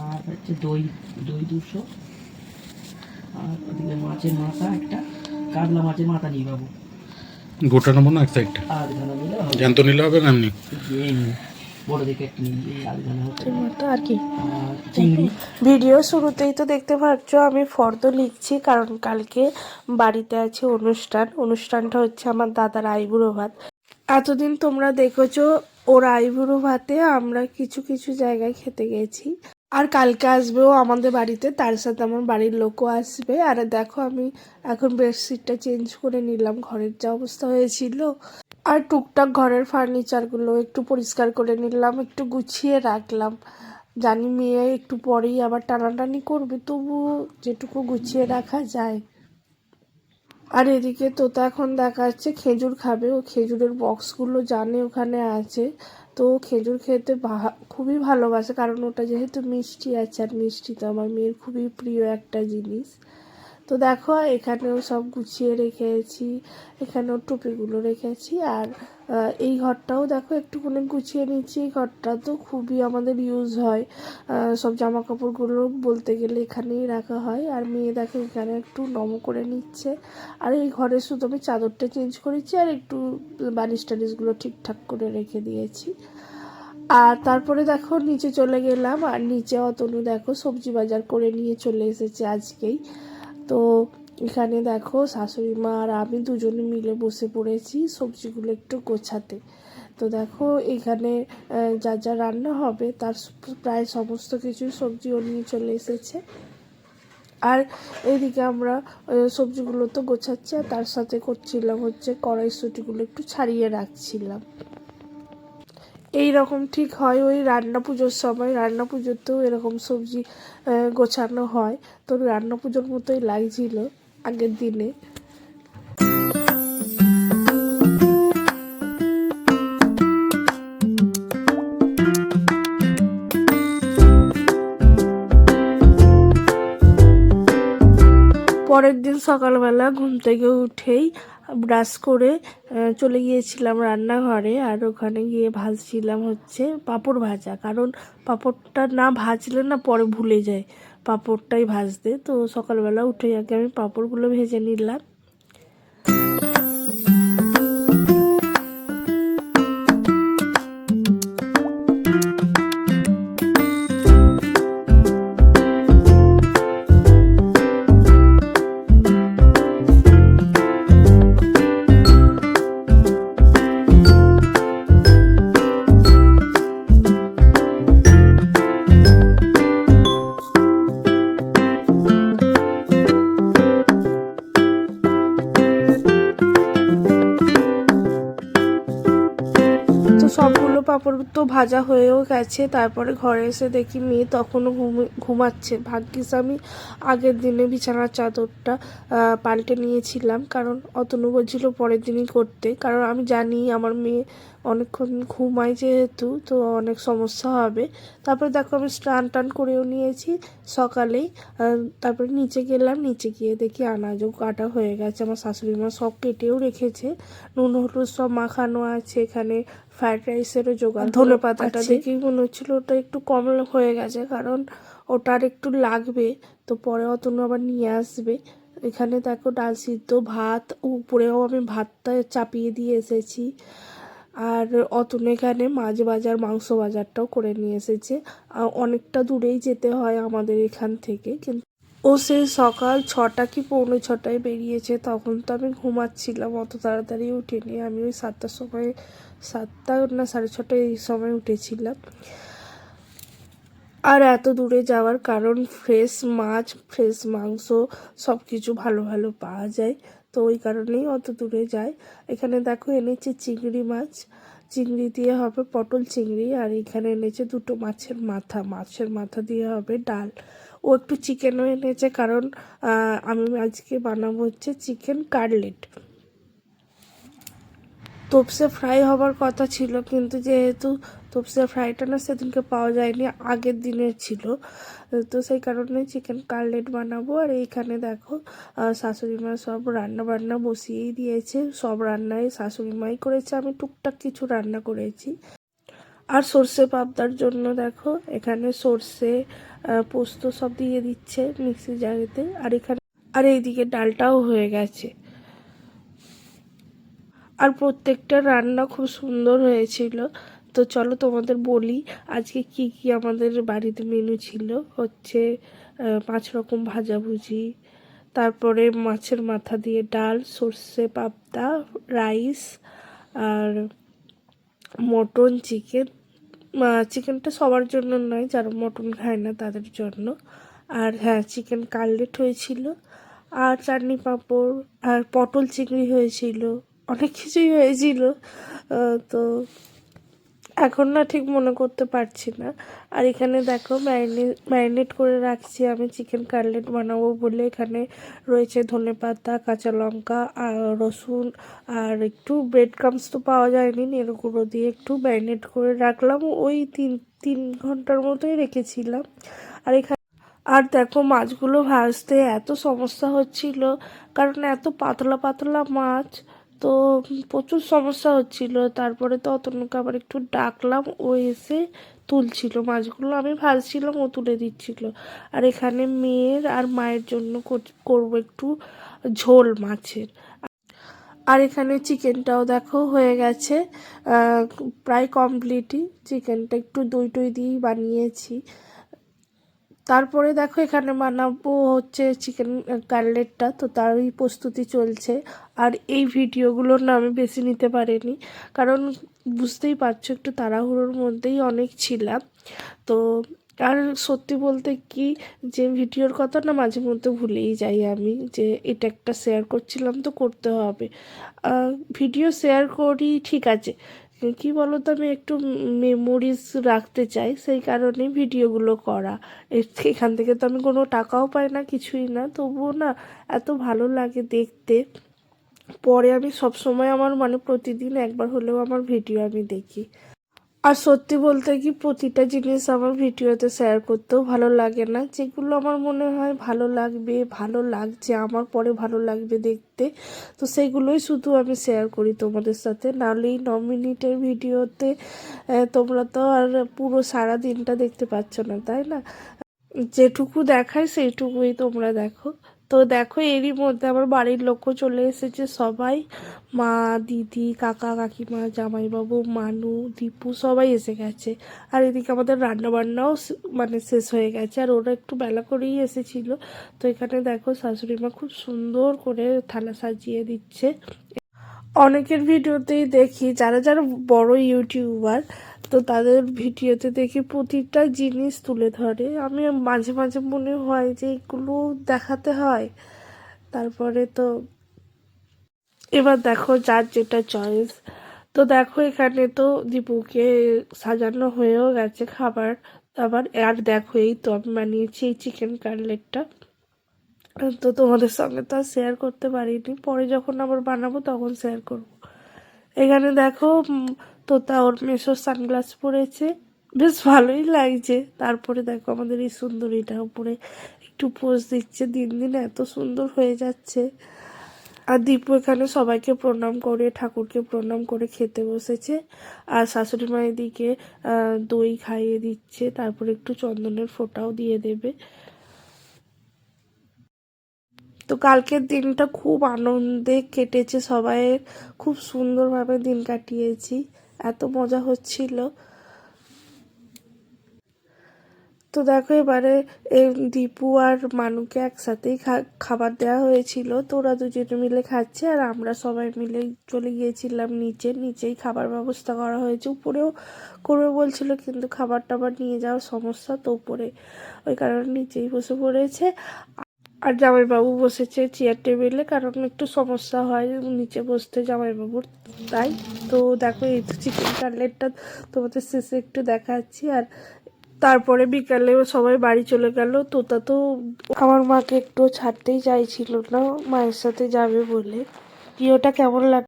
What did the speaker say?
আর হচ্ছে দই দই 200, আর ওদিকে মাছের মাথা একটা, কাতলা মাছের মাথা নিয়ে বাবু। গোটা নেবো না এক সাইডটা? আধখানা নিলে হবে। জ্যান্ত নিলে হবে না এমনি? বড় দেখে একটা নিয়ে আধখানা হচ্ছে। আর কি আর চিংড়ি। ভিডিও শুরুতেই তো দেখতে পাচ্ছ আমি ফর্দ লিখছি, কারণ কালকে বাড়িতে আছে অনুষ্ঠানটা হচ্ছে আমার দাদার আইবুড়ো ভাত। এতদিন তোমরা দেখেছো ওর আইবুড়ো ভাতে আমরা কিছু কিছু জায়গায় খেতে গেছি, আর কালকে আসবেও আমাদের বাড়িতে, তার সাথে আমার বাড়ির লোকও আসবে। আর দেখো আমি এখন বেডশিটটা চেঞ্জ করে নিলাম, ঘরের যা অবস্থা হয়েছিল। আর টুকটাক ঘরের ফার্নিচারগুলো একটু পরিষ্কার করে নিলাম, একটু গুছিয়ে রাখলাম। জানি মেয়ে একটু পরেই আবার টানাটানি করবে, তবু যেটুকু গুছিয়ে রাখা যায়। আর এদিকে তোতা এখন দেখা যাচ্ছে খেজুর খাবে, ও খেজুরের বক্সগুলো জানে ওখানে আছে, তো খেজুর খেতে খুবই ভালোবাসে, কারণ ওটা যেহেতু মিষ্টি আছে, আর মিষ্টি তো আমার মেয়ের খুবই প্রিয় একটা জিনিস। তো দেখো এখানেও সব গুছিয়ে রেখেছি, এখানেও টুপিগুলো রেখেছি। আর এই ঘরটাও দেখো একটুখানি গুছিয়ে নিচ্ছি। এই ঘরটা তো খুবই আমাদের ইউজ হয়, সব জামা কাপড়গুলো বলতে গেলে এখানেই রাখা হয়। আর মেয়ে দেখো এখানে একটু নম করে নিচ্ছে। আর এই ঘরে শুধু আমি চাদরটা চেঞ্জ করেছি, আর একটু বালিশ টালিশগুলো ঠিকঠাক করে রেখে দিয়েছি। আর তারপরে দেখো নিচে চলে গেলাম, আর নিচে অতনু দেখো সবজি বাজার করে নিয়ে চলে এসেছে আজকেই। তো এখানে দেখো শাশুড়ি মা আর আমি দুজনে মিলে বসে পড়েছি সবজিগুলো একটু গোছাতে। তো দেখো এখানে যা যা রান্না হবে তার প্রায় সমস্ত কিছু সবজিও নিয়ে চলে এসেছে। আর এইদিকে আমরা সবজিগুলো তো গোছাচ্ছি, আর তার সাথে করছিলাম হচ্ছে কড়াইশুঁটিগুলো একটু ছাড়িয়ে রাখছিলাম। এই রকম ঠিক হয় ওই রান্না পুজোর সময়, রান্না পুজোতেও এরকম সবজি গোছানো হয়। তো রান্না পুজোর মতোই লাগছিল আগের দিনে। পরের দিন সকালবেলা ঘুম থেকে উঠেই ব্রাশ করে চলে গিয়েছিলাম রান্নাঘরে, আর ওখানে গিয়ে ভাজছিলাম হচ্ছে পাঁপড় ভাজা, কারণ পাঁপড়টা না ভাজলে না পরে ভুলে যায় পাঁপড়টাই ভাজতে। তো সকালবেলা উঠে আগে আমি পাঁপড়গুলো ভেজে নিলাম। তো সবগুলো পাঁপড় তো ভাজা হয়েও গেছে। তারপরে ঘরে এসে দেখি মেয়ে তখনও ঘুমাচ্ছে। ভাগ্যিস আমি আগের দিনে বিছানার চাদরটা পাল্টে নিয়েছিলাম, কারণ অতনু বলছিল পরের দিনই করতে, কারণ আমি জানি আমার মেয়ে অনেকক্ষণ ঘুমায় যেহেতু, তো অনেক সমস্যা হবে। তারপরে দেখো আমি স্নান টান করেও নিয়েছি সকালেই। তারপরে নিচে গেলাম, নিচে গিয়ে দেখি আনাজও কাটা হয়ে গেছে, আমার শাশুড়ি মা সব কেটেও রেখেছে, নুন হলুদ সব মাখানো আছে। এখানে ফ্রাইড রাইসেরও জোগাড়। ধনে পাতাটা দেখেই মনে হচ্ছিলো ওটা একটু কম হয়ে গেছে, কারণ ওটার একটু লাগবে, তো পরে অতনু আবার নিয়ে আসবে। এখানে দেখো ডাল সিদ্ধ, ভাত, উপরেও আমি ভাতটা চাপিয়ে দিয়ে এসেছি। আর অতনু এখানে মাছ বাজার, মাংস বাজারটাও করে নিয়ে এসেছে। অনেকটা দূরেই যেতে হয় আমাদের এখান থেকে, কিন্তু ও সেই সকাল 6টা কি পৌনে 6টায় বেরিয়েছে। তখন তো আমি ঘুমাচ্ছিলাম, অত তাড়াতাড়ি উঠিনি। আমি ওই 7টার সময়, 7টা না 6:30 এই সময় উঠেছিলাম। আর এত দূরে যাওয়ার কারণ ফ্রেশ মাছ, ফ্রেশ মাংস সব কিছু ভালো ভালো পাওয়া যায়, তো ওই কারণেই অত দূরে যায়। এখানে দেখো এনেছে চিংড়ি মাছ, চিংড়ি দিয়ে হবে পটল চিংড়ি। আর এখানে এনেছে দুটো মাছের মাথা, মাছের মাথা দিয়ে হবে ডাল। ও একটু চিকেনও এনেছে, কারণ আমি আজকে বানাবো হচ্ছে চিকেন কাটলেট। তোপসে ফ্রাই হবার কথা ছিল, কিন্তু যেহেতু তোপসে ফ্রাইটা না সেদিনকে পাওয়া যায়নি, আগের দিনের ছিল, তো সেই কারণে চিকেন কাটলেট বানাবো। আর এইখানে দেখো শাশুড়ি মা সব রান্না বান্না বসিয়েই দিয়েছে, সব রান্নাই শাশুড়ি মাই করেছে, আমি টুকটাক কিছু রান্না করেছি। আর সর্ষে পাবদার জন্য দেখো এখানে সর্ষে পোস্ত সব দিয়ে দিচ্ছে মিক্সি জারেতে। আর এইদিকে ডালটাও হয়ে গেছে। আর প্রত্যেকটা রান্না খুব সুন্দর হয়েছিল। তো চলো তোমাদের বলি আজকে কি কি আমাদের বাড়িতে মেনু ছিল। হচ্ছে 5 রকম ভাজাভুজি, তারপরে মাছের মাথা দিয়ে ডাল, সর্ষে পাবদা, রাইস, আর মটন চিকেন। চিকেনটা সবার জন্য নয়, যারা মটন খায় না তাদের জন্য। আর হ্যাঁ, চিকেন কাটলেট হয়েছিল, আর চাটনি পাঁপড়, আর পটল চিংড়ি হয়েছিল, অনেক কিছুই হয়েছিল। তো এখন না ঠিক মনে করতে পারছি না। আর এখানে দেখো ম্যারিনেট করে রাখছি আমি চিকেন কাটলেট বানাবো বলে। এখানে রয়েছে ধনেপাতা, কাঁচা লঙ্কা, আর রসুন, আর একটু ব্রেড ক্রামস তো পাওয়া যায়নি, নেড়ে গুঁড়ো দিয়ে একটু ম্যারিনেট করে রাখলাম। ওই তিন ঘন্টার মতোই রেখেছিলাম। আর দেখো মাছগুলো ভাজতে এত সমস্যা হচ্ছিল, কারণ এত পাতলা পাতলা মাছ, তো প্রচুর সমস্যা হচ্ছিল। তারপরে তো অতনুকে আবার একটু ডাকলাম, ও এসে তুলছিল মাছগুলো, আমি ভাজছিলাম, ও তুলে দিচ্ছিল। আর এখানে মেয়ের আর মায়ের জন্য করবো একটু ঝোল মাছের। আর এখানে চিকেনটাও দেখো হয়ে গেছে, প্রায় কমপ্লিটই। চিকেনটা একটু দই টই দিয়েই বানিয়েছি। তারপরে দেখো এখানে বানাবো হচ্ছে চিকেন কাটলেটটা, তো তারই প্রস্তুতি চলছে। আর এই ভিডিওগুলো না আমি বেশি নিতে পারিনি, কারণ বুঝতেই পারছো একটু তাড়াহুড়োর মধ্যেই অনেক ছিলাম। তো আর সত্যি বলতে কি, যে ভিডিওর কথা না মাঝে মধ্যে ভুলেই যাই আমি, যে এটা একটা শেয়ার করছিলাম তো করতে হবে। ভিডিও শেয়ার করি ঠিক আছে, কি বলো তো, আমি একটু মেমোরিজ রাখতে চাই, সেই কারণেই ভিডিওগুলো করা। এখান থেকে তো আমি কোনো টাকাও পাই না, কিছুই না, তবুও না এত ভালো লাগে দেখতে। পরে আমি সবসময় আমার মানে প্রতিদিন একবার হলেও আমার ভিডিও আমি দেখি। আর সত্যি বলতে কি, প্রতিটা জিনিস আমার ভিডিওতে শেয়ার করতেও ভালো লাগে না। যেগুলো আমার মনে হয় ভালো লাগবে, ভালো লাগছে আমার, পরে ভালো লাগবে দেখতে, তো সেগুলোই শুধু আমি শেয়ার করি তোমাদের সাথে। নাহলে এই 9 মিনিটের ভিডিওতে তোমরা তো আর পুরো সারা দিনটা দেখতে পাচ্ছ না, তাই না? যেটুকু দেখায় সেইটুকুই তোমরা দেখো। তো দেখো এরই মধ্যে আমার বাড়ির লোকও চলে এসেছে সবাই, মা, দিদি, কাকা, কাকিমা, জামাইবাবু, মানু, দীপু সবাই এসে গেছে। আর এদিকে আমাদের রান্নাবান্নাও মানে শেষ হয়ে গেছে, আর ওরা একটু বেলা করেই এসেছিল। তো এখানে দেখো শাশুড়ি মা খুব সুন্দর করে থালা সাজিয়ে দিচ্ছে। অনেকের ভিডিওতেই দেখি, যারা যারা বড় ইউটিউবার, তো তাদের ভিডিওতে দেখি প্রতিটা জিনিস তুলে ধরে। আমি মাঝে মাঝে মনে হয় যে এগুলো দেখাতে হয়। তারপরে তো এবার দেখো যার যেটা চয়েস। তো দেখো এখানে তো দীপুকে সাজানো হয়েও গেছে খাবার দাবার। আর দেখো এই তো আমি বানিয়েছি এই চিকেন কাটলেটটা। তো তোমাদের সঙ্গে তো আর শেয়ার করতে পারিনি, পরে যখন আবার বানাবো তখন শেয়ার করব। এখানে দেখো তোতা ওর মেসোর সানগ্লাস পরেছে, বেশ ভালোই লাগছে। তারপরে দেখো আমাদের এই সুন্দরীটা উপরে একটু পোজ দিচ্ছে, দিন দিন এত সুন্দর হয়ে যাচ্ছে। আর দীপু এখানে সবাইকে প্রণাম করে, ঠাকুরকে প্রণাম করে খেতে বসেছে। আর শাশুড়ি মা এদিকে দই খাইয়ে দিচ্ছে, তারপরে একটু চন্দনের ফোঁটাও দিয়ে দেবে। তো কালকের দিনটা খুব আনন্দে কেটেছে সবাইয়ের, খুব সুন্দরভাবে দিন কাটিয়েছি, এত মজা হচ্ছিল। তো দেখো এবারে দীপু আর মানুকে একসাথেই খাবার দেওয়া হয়েছিল, তো ওরা দুজনে মিলে খাচ্ছে, আর আমরা সবাই মিলে চলে গিয়েছিলাম নিচেই খাবার ব্যবস্থা করা হয়েছে। উপরেও করবে বলছিল, কিন্তু খাবার টাবার নিয়ে যাওয়ার সমস্যা, তো উপরে ওই কারণে নিচেই বসে পড়েছে। আর জামাইবাবু বসেছে চেয়ার টেবিলে, কারণ একটু সমস্যা হয় নিচে বসতে জামাইবাবুর, তাই। তো দেখো এই তো চিকেন কাটলেটটা তোমাদের শেষে একটু দেখাচ্ছি। আর তারপরে বিকালে সবাই বাড়ি চলে গেল। তোতা তো আমার মাকে একটু ছাড়তেই চাইছিল না, মায়ের সাথে যাবে বলে। ভিডিওটা কেমন লাগ